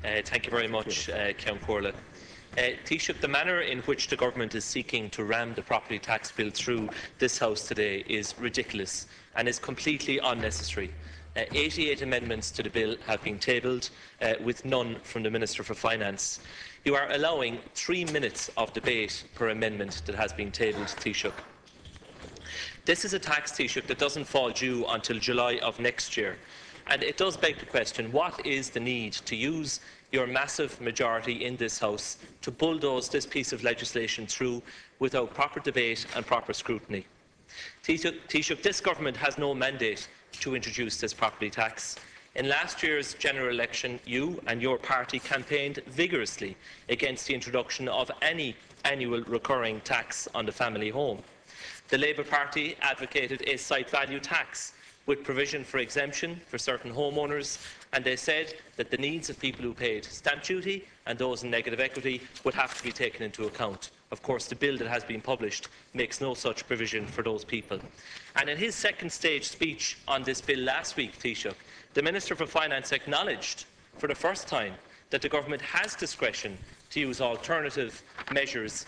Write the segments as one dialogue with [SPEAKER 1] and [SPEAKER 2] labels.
[SPEAKER 1] Thank you very much, Count Corlett. Taoiseach, the manner in which the government is seeking to ram the property tax bill through this House today is ridiculous and is completely unnecessary. 88 amendments to the bill have been tabled, with none from the Minister for Finance. You are allowing 3 minutes of debate per amendment that has been tabled, Taoiseach. This is a tax, Taoiseach, that doesn't fall due until July of next year. And it does beg the question, what is the need to use your massive majority in this House to bulldoze this piece of legislation through without proper debate and proper scrutiny? Taoiseach, this government has no mandate to introduce this property tax. In last year's general election, you and your party campaigned vigorously against the introduction of any annual recurring tax on the family home. The Labour Party advocated a site value tax with provision for exemption for certain homeowners, and they said that the needs of people who paid stamp duty and those in negative equity would have to be taken into account. Of course, the bill that has been published makes no such provision for those people. And in his second stage speech on this bill last week, Taoiseach, the Minister for Finance acknowledged for the first time that the government has discretion to use alternative measures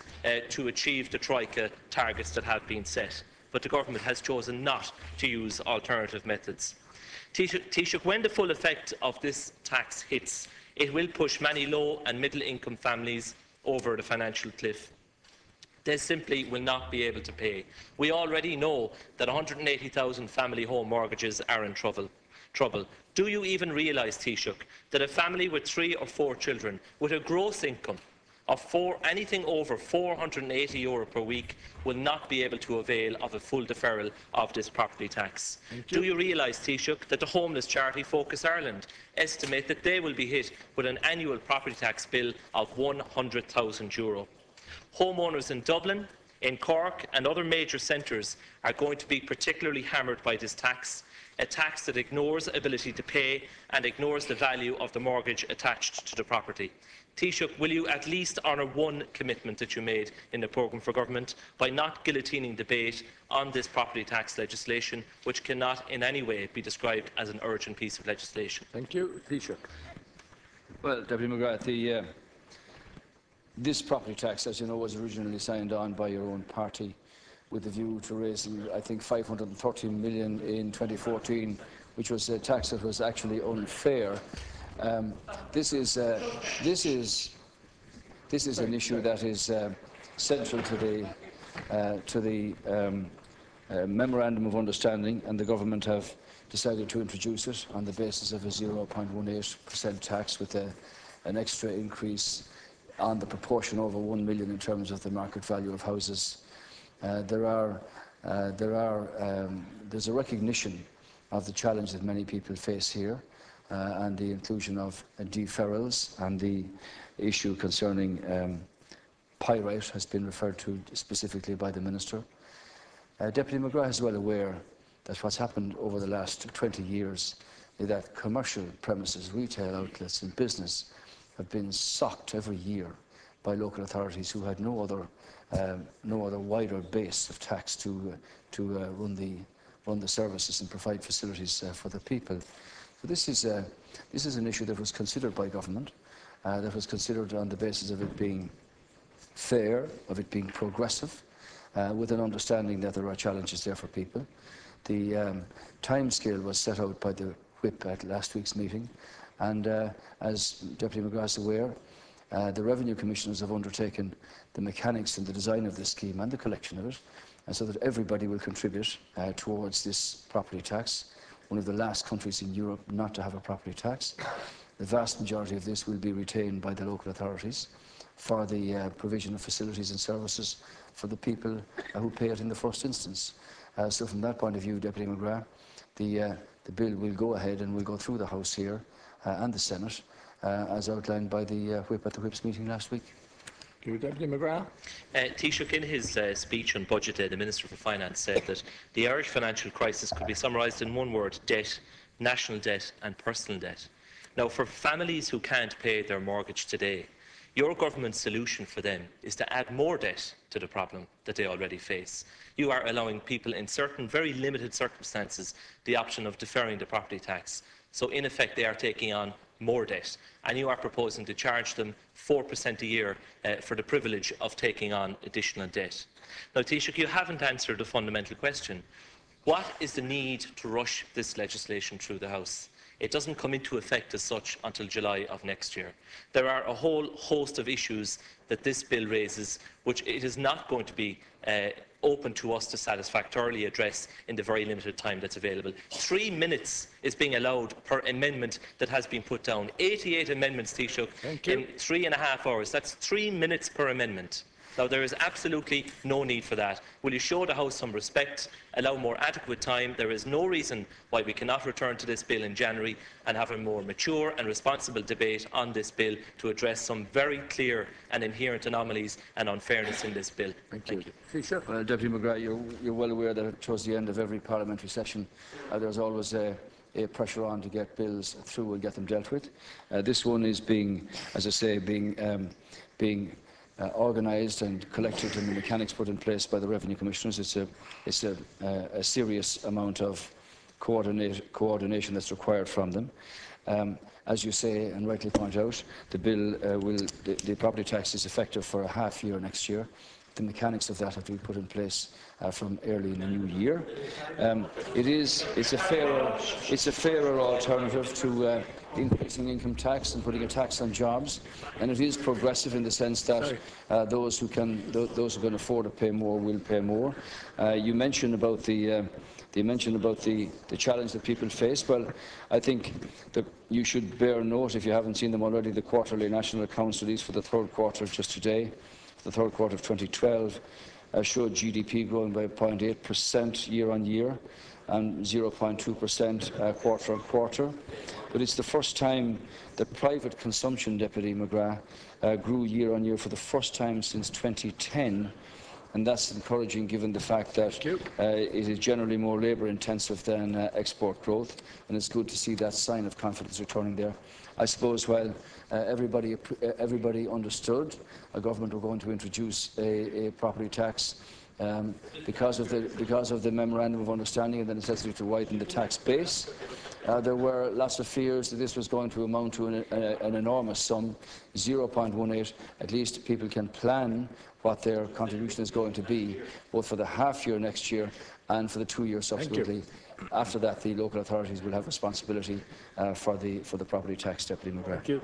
[SPEAKER 1] to achieve the Troika targets that have been set. But the government has chosen not to use alternative methods. Taoiseach, when the full effect of this tax hits, it will push many low and middle income families over the financial cliff. They simply will not be able to pay. We already know that 180,000 family home mortgages are in trouble. Do you even realise, Taoiseach, that a family with 3 or 4 children with a gross income of anything over €480 per week will not be able to avail of a full deferral of this property tax? Do you realise, Taoiseach, that the homeless charity Focus Ireland estimate that they will be hit with an annual property tax bill of €100,000? Homeowners in Dublin, in Cork and other major centres are going to be particularly hammered by this tax, a tax that ignores ability to pay and ignores the value of the mortgage attached to the property. Taoiseach, will you at least honour one commitment that you made in the programme for government by not guillotining debate on this property tax legislation, which cannot in any way be described as an urgent piece of legislation?
[SPEAKER 2] Thank you. Taoiseach.
[SPEAKER 3] Well, Deputy McGrath, this property tax, as you know, was originally signed on by your own party with a view to raising, I think, 513 million in 2014, which was a tax that was actually unfair. This is an issue that is central to the memorandum of understanding, and the government have decided to introduce it on the basis of a 0.18% tax with an extra increase on the proportion over 1 million in terms of the market value of houses. There's a recognition of the challenge that many people face here, and the inclusion of deferrals, and the issue concerning pyrite has been referred to specifically by the Minister. Deputy McGrath is well aware that what's happened over the last 20 years is that commercial premises, retail outlets and business have been socked every year by local authorities who had no other wider base of tax to run the services and provide facilities for the people. So this is an issue that was considered by government, that was considered on the basis of it being fair, of it being progressive, with an understanding that there are challenges there for people. The timescale was set out by the Whip at last week's meeting, and as Deputy McGrath is aware, the Revenue Commissioners have undertaken the mechanics and the design of this scheme and the collection of it, and so that everybody will contribute towards this property tax. One of the last countries in Europe not to have a property tax. The vast majority of this will be retained by the local authorities for the provision of facilities and services for the people who pay it in the first instance. So from that point of view, Deputy McGrath, the bill will go ahead and will go through the House here and the Senate, as outlined by the Whip at the Whip's meeting last week.
[SPEAKER 2] Thank you, Deputy McGrath.
[SPEAKER 1] Taoiseach, in his speech on Budget Day, the Minister for Finance said that the Irish financial crisis could be summarised in one word: debt, national debt and personal debt. Now, for families who can't pay their mortgage today, your government's solution for them is to add more debt to the problem that they already face. You are allowing people in certain very limited circumstances the option of deferring the property tax. So in effect, they are taking on more debt, and you are proposing to charge them 4% a year for the privilege of taking on additional debt. Now, Taoiseach, you haven't answered a fundamental question. What is the need to rush this legislation through the House? It doesn't come into effect as such until July of next year. There are a whole host of issues that this bill raises which it is not going to be open to us to satisfactorily address in the very limited time that's available. 3 minutes is being allowed per amendment that has been put down. 88 amendments, Taoiseach, in 3.5 hours. That's 3 minutes per amendment. Now, there is absolutely no need for that. Will you show the House some respect, allow more adequate time? There is no reason why we cannot return to this bill in January and have a more mature and responsible debate on this bill to address some very clear and inherent anomalies and unfairness in this bill.
[SPEAKER 2] Thank you. Taoiseach.
[SPEAKER 3] Well, Deputy McGrath, you're well aware that towards the end of every parliamentary session, there's always a pressure on to get bills through and get them dealt with. This one is being, as I say, being organised and collected and the mechanics put in place by the Revenue Commissioners. It's a serious amount of coordination that's required from them. As you say and rightly point out, the bill the property tax is effective for a half year next year. The mechanics of that have to be put in place from early in the new year. It's a fairer alternative to increasing income tax and putting a tax on jobs, and it is progressive in the sense that those who can afford to pay more will pay more. You mentioned about the challenge that people face. Well, I think that you should bear note, if you haven't seen them already, the quarterly national accounts released for the third quarter just today. The third quarter of 2012 showed GDP growing by 0.8% year-on-year and 0.2% quarter-on-quarter. But it's the first time that private consumption, Deputy McGrath, grew year-on-year for the first time since 2010. And that's encouraging given the fact that it is generally more labour-intensive than export growth, and it's good to see that sign of confidence returning there. I suppose while everybody understood a government were going to introduce a property tax because of the memorandum of understanding and the necessity to widen the tax base, there were lots of fears that this was going to amount to an enormous sum, 0.18. At least people can plan what their contribution is going to be, both for the half year next year and for the 2 years subsequently. After that, the local authorities will have responsibility for the property tax, Deputy McGrath.
[SPEAKER 2] Thank you.